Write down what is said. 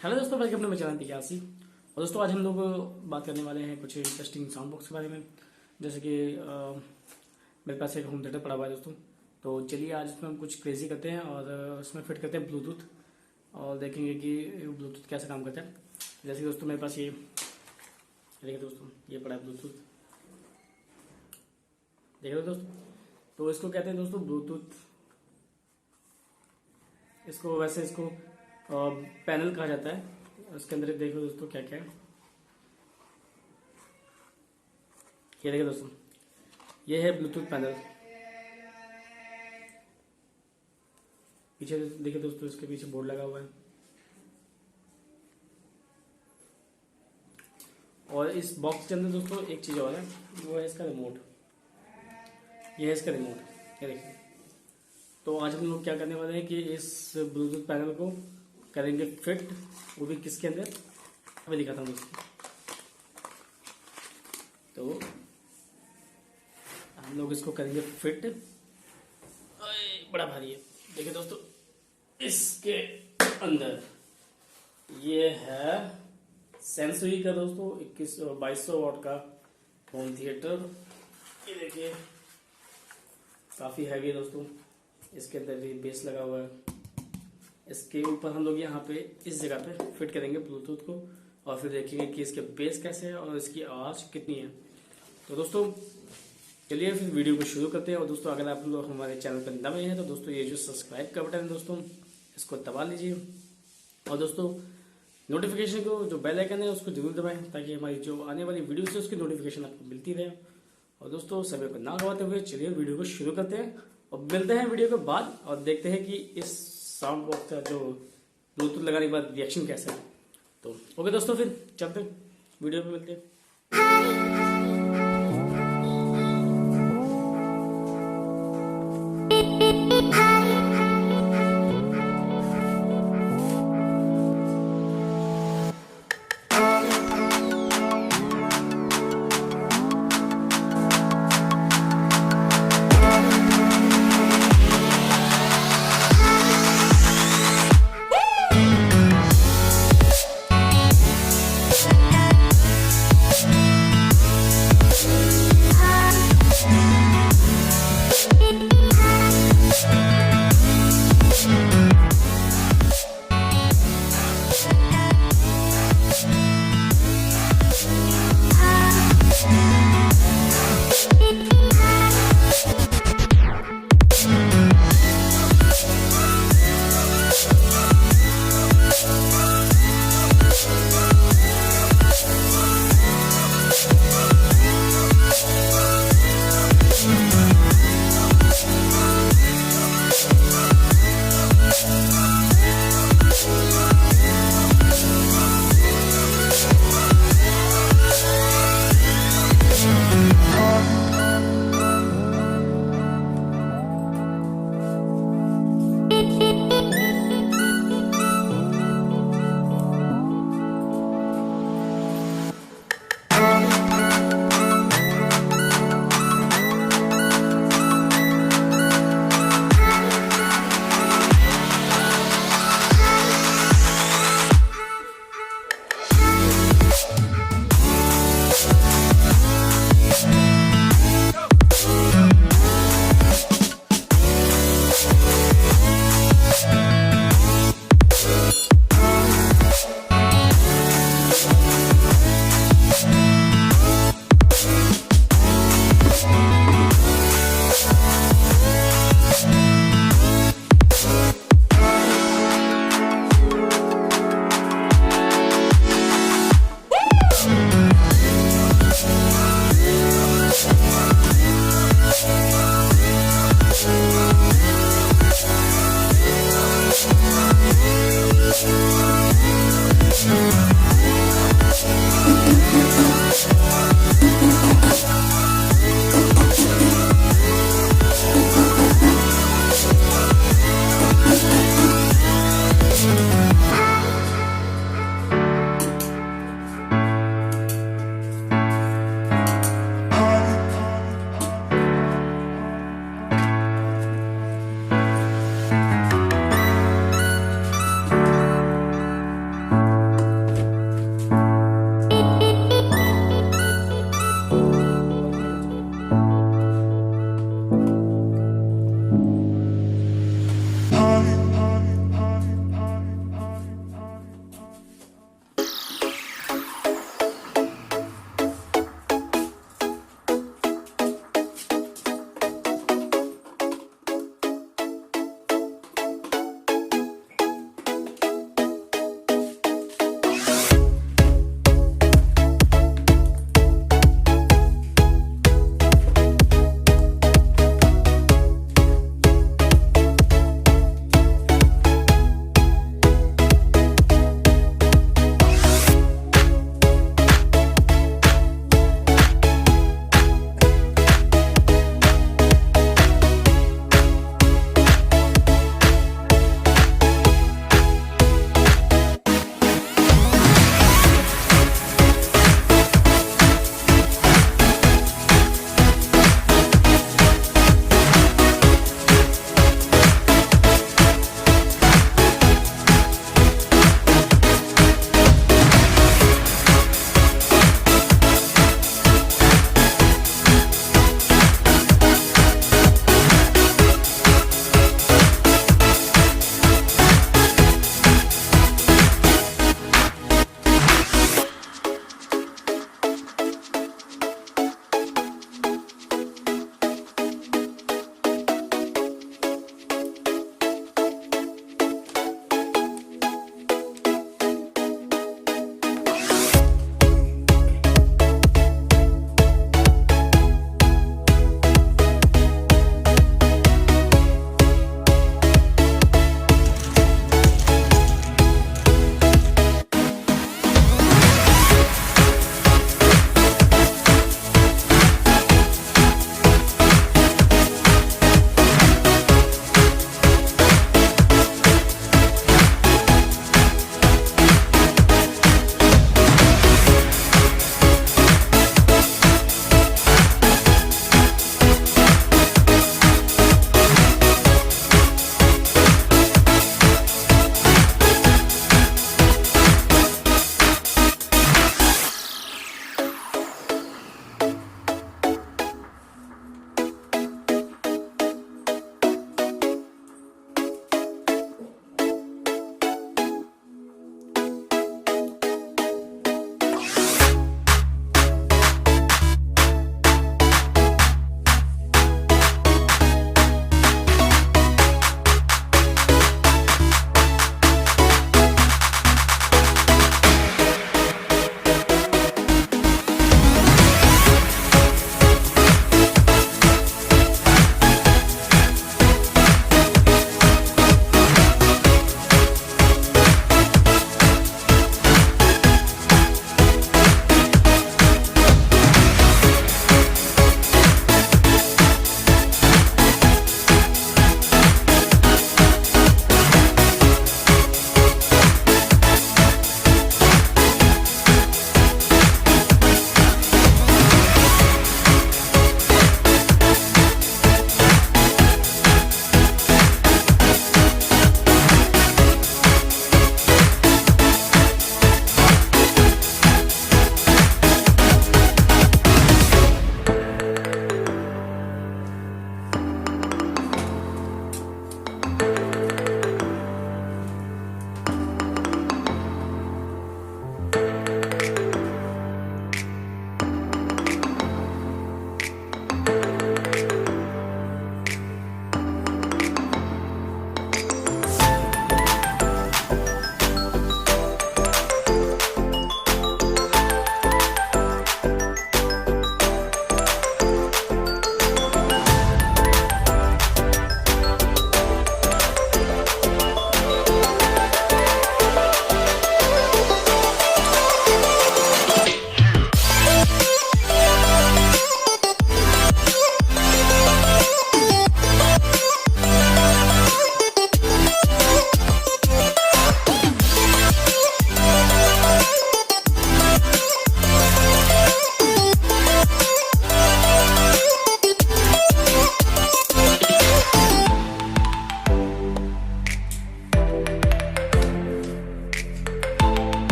Hello दोस्तों, welcome to my channel pkrc। और दोस्तों आज हम लोग बात करने वाले हैं कुछ इंटरेस्टिंग साउंड बॉक्स के बारे में। जैसे कि मेरे पास एक होम थिएटर पड़ा हुआ है दोस्तों, तो चलिए आज इसमें हम कुछ क्रेजी करते हैं और उसमें फिट करते हैं ब्लूटूथ और देखेंगे कि ब्लूटूथ कैसे काम करता है। जैसे कि दोस्तों मेरे पास ये देखिए दोस्तों, ये पड़ा है ब्लूटूथ, देख रहे हो दोस्तों। तो इसको कहते हैं दोस्तों ब्लूटूथ, इसको वैसे इसको पैनल कहा जाता है। उसके अंदर देखो दोस्तों क्या क्या है, ये देखिए दोस्तों, ये है ब्लूटूथ पैनल। पीछे देखिए दोस्तों, इसके पीछे बोर्ड लगा हुआ है और इस बॉक्स के अंदर दोस्तों एक चीज और है, वो है इसका रिमोट। ये है इसका रिमोट, ये देखिए। तो आज हम लोग क्या करने वाले हैं कि इस ब्लूटूथ पैनल को करेंगे फिट, वो भी किसके अंदर, अभी दिखाता हूँ दोस्तों। तो हम लोग इसको करेंगे फिट, बड़ा भारी है। देखिए दोस्तों, इसके अंदर ये है सेंसरी का दोस्तों 2200 वाट का होम थिएटर। ये देखिए काफी हैवी दोस्तों, इसके अंदर भी बेस लगा हुआ है। इसके ऊपर हम लोग यहाँ पे इस जगह पे फिट करेंगे ब्लूटूथ को और फिर देखेंगे कि इसके बेस कैसे है और इसकी आवाज़ कितनी है। तो दोस्तों चलिए फिर वीडियो को शुरू करते हैं। और दोस्तों अगर आप लोग हमारे चैनल पर नए हैं तो दोस्तों ये जो सब्सक्राइब का बटन है दोस्तों, इसको दबा लीजिए और दोस्तों नोटिफिकेशन को जो बेल आइकन है उसको जरूर दबाएं, ताकि हमारी जो आने वाली वीडियो है उसकी नोटिफिकेशन आपको मिलती रहे। और दोस्तों समय को ना गवाते हुए चलिए वीडियो को शुरू करते हैं और मिलते हैं वीडियो के बाद और देखते हैं कि इस साउंड बॉक्स का जो ब्लूटूथ लगाने के बाद रिएक्शन कैसा है। तो ओके दोस्तों, फिर चलते वीडियो में मिलते हैं।